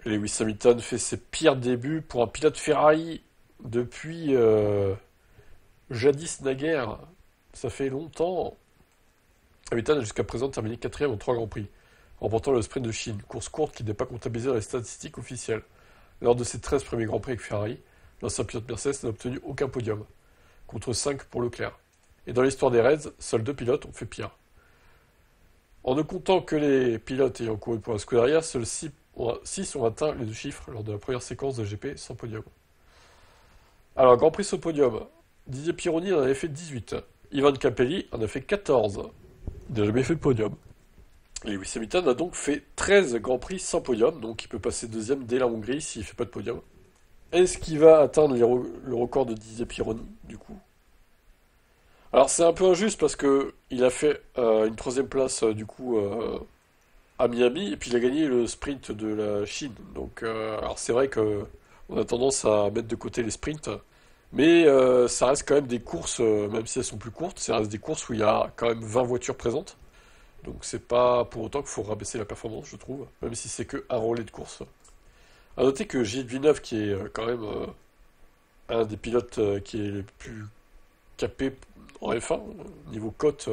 Lewis Hamilton fait ses pires débuts pour un pilote Ferrari depuis jadis naguère. Ça fait longtemps. Hamilton a jusqu'à présent terminé quatrième en 3 Grands Prix, remportant le sprint de Chine, course courte qui n'est pas comptabilisée dans les statistiques officielles. Lors de ses 13 premiers Grands Prix avec Ferrari, l'ancien pilote Mercedes n'a obtenu aucun podium, contre 5 pour Leclerc. Et dans l'histoire des Reds, seuls 2 pilotes ont fait pire. En ne comptant que les pilotes ayant couru pour la Scuderia, seuls 6 ont atteint les 2 chiffres lors de la première séquence de GP sans podium. Alors, Grand Prix sans podium. Didier Pironi en avait fait 18. Ivan Capelli en a fait 14. Il n'a jamais fait de podium. Lewis Hamilton a donc fait 13 Grands Prix sans podium, donc il peut passer deuxième dès la Hongrie s'il ne fait pas de podium. Est-ce qu'il va atteindre le record de Didier Pironi, du coup? Alors c'est un peu injuste parce que il a fait une troisième place du coup à Miami et puis il a gagné le sprint de la Chine. Donc alors c'est vrai que on a tendance à mettre de côté les sprints, mais ça reste quand même des courses, même si elles sont plus courtes, ça reste des courses où il y a quand même 20 voitures présentes. Donc c'est pas pour autant qu'il faut rabaisser la performance, je trouve, même si c'est que un relais de course. À noter que Gilles Villeneuve, qui est quand même un des pilotes qui est le plus capé en F1, niveau cote,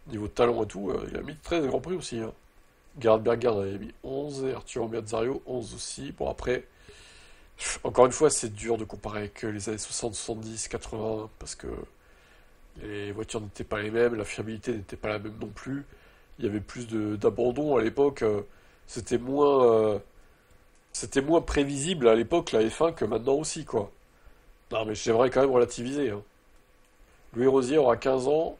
niveau talent et tout, il a mis 13 Grands Prix aussi. Hein. Gerhard Berger en avait mis 11 et Arturo Merzario 11 aussi. Bon après, encore une fois, c'est dur de comparer avec les années 60, 70, 80, parce que les voitures n'étaient pas les mêmes, la fiabilité n'était pas la même non plus. Il y avait plus d'abandon à l'époque. C'était moins, c'était moins prévisible à l'époque la F1 que maintenant aussi, quoi. Non, mais j'aimerais quand même relativiser. Hein. Louis Rosier aura 15 ans,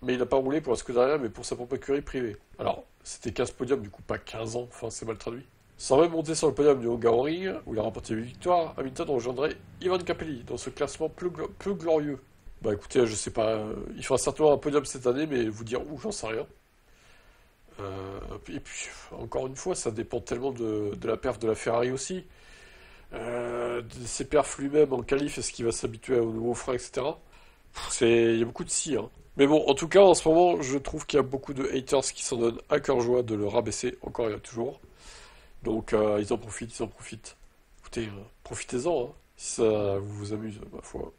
mais il n'a pas roulé pour la Scuderia, mais pour sa propre écurie privée. Alors, c'était 15 podiums, du coup pas 15 ans, enfin c'est mal traduit. Sans même monter sur le podium du Hungaroring, où il a remporté 8 victoires, Hamilton rejoindrait Ivan Capelli dans ce classement peu glorieux. Bah écoutez, je sais pas, il fera certainement un podium cette année, mais vous dire où, j'en sais rien. Et puis, encore une fois, ça dépend tellement de la perf de la Ferrari aussi. De ses perfs lui-même en qualif, est-ce qu'il va s'habituer aux nouveaux freins, etc. Il y a beaucoup de si, hein. Mais bon, en tout cas, en ce moment, je trouve qu'il y a beaucoup de haters qui s'en donnent à cœur joie de le rabaisser, encore et toujours. Donc, ils en profitent, ils en profitent. Écoutez, profitez-en, hein, si ça vous amuse, ma foi.